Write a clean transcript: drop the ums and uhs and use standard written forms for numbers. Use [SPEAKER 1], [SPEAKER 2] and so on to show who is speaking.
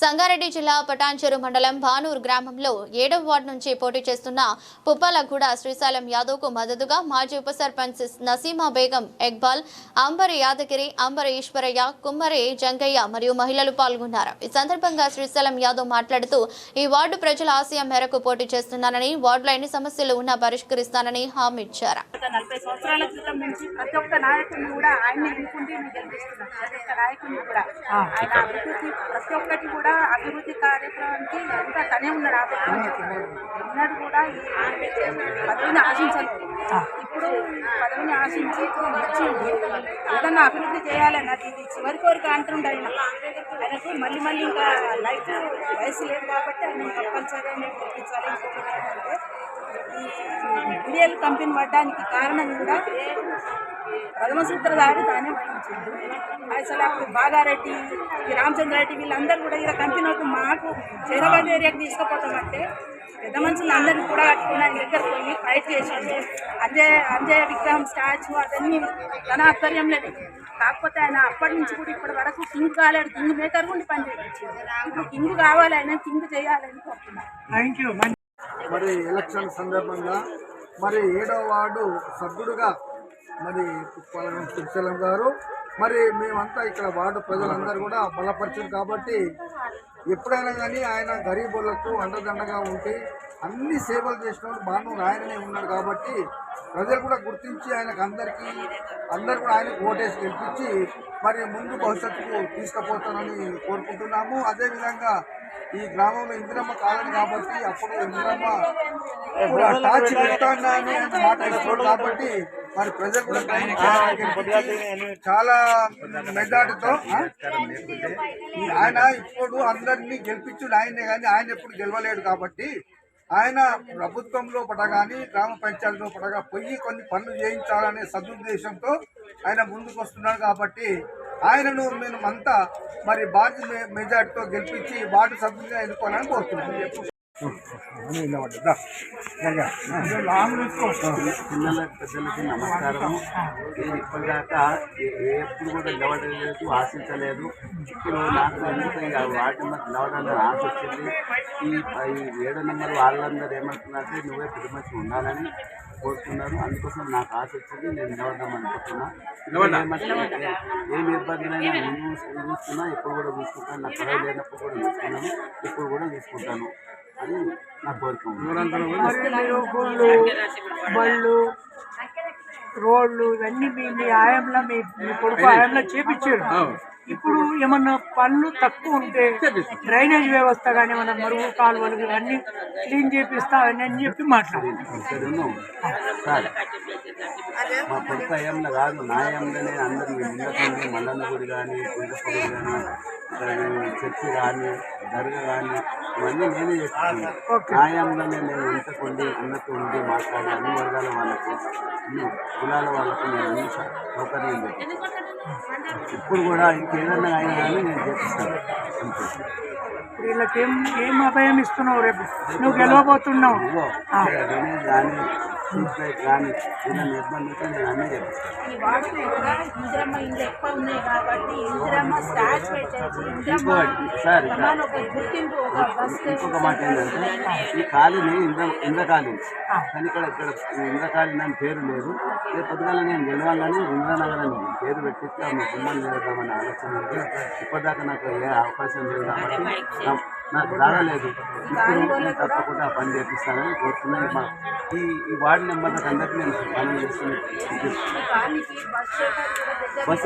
[SPEAKER 1] సంగారెడ్డి జిల్లా పటాన్చెరు మండలం భానూర్ గ్రామంలో 7వ వార్డు నుంచి పోటీ చేస్తున్న పుప్పాలగూడ శ్రీశైలం యాదవ్ కు మద్దతుగా మాజీ ఉప సర్పంచ్ నసీమా బేగం, ఎక్బాల్, అంబరి యాదగిరి, అంబరి ఈశ్వరయ్య, కుమ్మరి జంగయ్య మరియు మహిళలు పాల్గొన్నారు. ఈ సందర్భంగా శ్రీశైలం యాదవ్ మాట్లాడుతూ ఈ వార్డు ప్రజల ఆశయం మేరకు పోటీ చేస్తున్నానని, వార్డులో ఎన్ని సమస్యలు ఉన్నా పరిష్కరిస్తానని హామీ ఇచ్చారు.
[SPEAKER 2] 40 సంవత్సరాల క్రితం నుంచి ప్రతి ఒక్క నాయకుడిని కూడా ఆయన్ని ఎన్నుకుంటే గెలిపిస్తున్నాం. ప్రతి ఒక్క నాయకుడిని కూడా ఆయన అభివృద్ధి ప్రతి ఒక్కటి కూడా అభివృద్ధి కార్యక్రమానికి ఎంత తనే ఉన్నాడు. ఎన్నడూ కూడా పదవిని ఆశించలేదు. ఇప్పుడు పదవిని ఆశించి వచ్చి ఏదన్నా అభివృద్ధి చేయాలన్నది ఇది చివరి కోరిక అంటుండే ఆయనకు. మళ్ళీ ఇంకా లైఫ్ వయసు లేదు కాబట్టి ఆయన కంపల్సరీ నేను గెలిపించాలి. ఇండియన్ కంపెనీ పడ్డానికి కారణం కూడా ప్రథమ సూత్రధారి తానే వహించింది. అసలు అప్పుడు బాగారెడ్డి, రామచంద్రారెడ్డి వీళ్ళందరూ కూడా ఇలా కంపెనీ మాకు హైదరాబాద్ ఏరియాకి తీసుకుపోతామంటే పెద్ద మనుషులు అందరినీ కూడా కట్టుకుని ఆయన దగ్గర పోయి ఫైట్ చేసింది. అంజయ్య విగ్రహం స్టాచ్యూ అదన్నీ తన ఆధ్వర్యంలో. కాకపోతే ఆయన అప్పటి నుంచి కూడా ఇప్పటి వరకు కింగ్ కాలేడు. కింగ్ మేకర్ ఉండి పని చేయించింది. ఇప్పుడు కింగ్ కావాలి, ఆయన కింగ్ చేయాలని కోరుతున్నాను.
[SPEAKER 3] Thank you. మరి ఎలక్షన్ సందర్భంగా మరి 7వ వార్డు సభ్యుడుగా మరి పుప్పాలగూడ శ్రీశైలం గారు, మరి మేమంతా ఇక్కడ వార్డు ప్రజలందరూ కూడా బలపరిచారు కాబట్టి ఎప్పుడైనా కానీ ఆయన గరీబులకు అండదండగా ఉండి అన్ని సేవలు చేసిన భానూర్ ఆయననే ఉన్నాడు కాబట్టి ప్రజలు కూడా గుర్తించి ఆయనకు అందరు కూడా ఆయనకు ఓటేసి గెలిపించి మరి ముందు భవిష్యత్తుకు తీసుకుపోతానని కోరుకుంటున్నాము. అదేవిధంగా ఈ గ్రామంలో ఇందిరమ్మ కాలని కాబట్టి అప్పుడు ఇందిరమ్మ టాచ్ పెడతానని మాట ఇస్తున్నాడు కాబట్టి మరి ప్రజలు కూడా చాలా మెజార్టీతో ఆయన ఇప్పుడు అందరినీ గెలిపించుడు ఆయనే, కానీ ఆయన ఎప్పుడు గెలవలేడు కాబట్టి ఆయన ప్రభుత్వంలో పడగాని గ్రామ పంచాయతీలో పడగా పోయి కొన్ని పనులు చేయించాలనే సదుద్దేశంతో ఆయన ముందుకు వస్తున్నాడు కాబట్టి ఆయనను మేమంతా మరి భారీ మెజార్టీతో గెలిపించి వార్డు సభ్యులుగా ఎన్నుకోవాలని కోరుతున్నాం.
[SPEAKER 4] పిల్లలకు పెద్దలకి నమస్కారం. నేను ఇప్పటిదాకా ఎప్పుడు కూడా నిలబడలేదు, ఆశించలేదు. ఇప్పుడు నాకు ఎందుకు వార్డు నెంబర్ నిలవడానికి ఆశ వచ్చింది. ఈ 7 నెంబర్ వాళ్ళందరూ ఏమంటున్నారంటే నువ్వే పెద్ద మనిషి ఉండాలని కోరుతున్నారు. అందుకోసం నాకు ఆశ వచ్చింది. నేను నిలవడం అనుకుంటున్నా. ఏమి ఇబ్బందులైనా నేను చూస్తున్నా, ఇప్పుడు కూడా చూసుకుంటాను. నాకు పదవి లేనప్పుడు కూడా చూసుకున్నాను, ఇప్పుడు కూడా చూసుకుంటాను అని నా కోరిక.
[SPEAKER 3] బళ్ళు, రోడ్లు ఇవన్నీ మీ ఆయంలో మీ కొడుకు ఆయంలో చేపించాడు. ఇప్పుడు ఏమన్నా పనులు తక్కువ ఉంటే డ్రైనేజ్ వ్యవస్థ కానీ ఏమన్నా మరుగు కాలువలు ఇవన్నీ క్లీన్ చేపిస్తా అని చెప్పి మాట్లాడాను.
[SPEAKER 4] మా కొడుకు అయ్యంలో కాదు, నా అయ్యంలోనే అందరూ నిన్నటువంటి మల్లన్న గుడి కానీ, కుంటపొడి కానీ, చర్చి కానీ, దర్గా కానీ ఇవన్నీ నేనే చెప్తున్నాను. నా అయ్యంలోనే నేను ఇంతకుండి అన్నట్టు ఉండి మాట్లాడి అన్ని వర్గాల వాళ్ళకు, అన్ని కులాల వాళ్ళకు నేను అన్ని సౌకర్యం చేస్తాను. ఇప్పుడు కూడా ఇంకేదన్నా అయినా కానీ నేను చేపిస్తాను. అంతే.
[SPEAKER 3] వీళ్ళకి ఏం అభయం ఇస్తున్నావు? రేపు నువ్వు గెలవబోతున్నావు.
[SPEAKER 4] కానీ కానీ వీళ్ళని ఇబ్బందితో నేను అన్నీ చేపిస్తాను.
[SPEAKER 2] ఈ వార్డులో కూడా ఇందిరమ్మ ఇండ్లు ఎక్కువ ఉన్నాయి కాబట్టి ఇందిరమ్మ స్టాచ్ పెట్టేసి
[SPEAKER 4] ఇంకొక మాట ఏంటంటే ఈ కాలనీ ఇంద్ర కాలనీ, కానీ ఇక్కడ ఇంద్ర కాలనీ అని పేరు లేదు. రేపు పొద్దుగాల నేను గెలవాలని ఇంద్రనగర్ అని పేరు పెట్టిస్తే ఆమె గుమ్మని నిలదామని ఆలోచన ఉంది. ఇప్పటిదాకా నాకు ఏ అవకాశం లేదు కాబట్టి నాకు రాగలేదు. ఇప్పుడు నేను తప్పకుండా పని చేపిస్తానని కోరుతున్నాను. ఈ వార్డు నెంబర్లకు అందరికీ నేను పనులు చేస్తున్నాను. బస్సు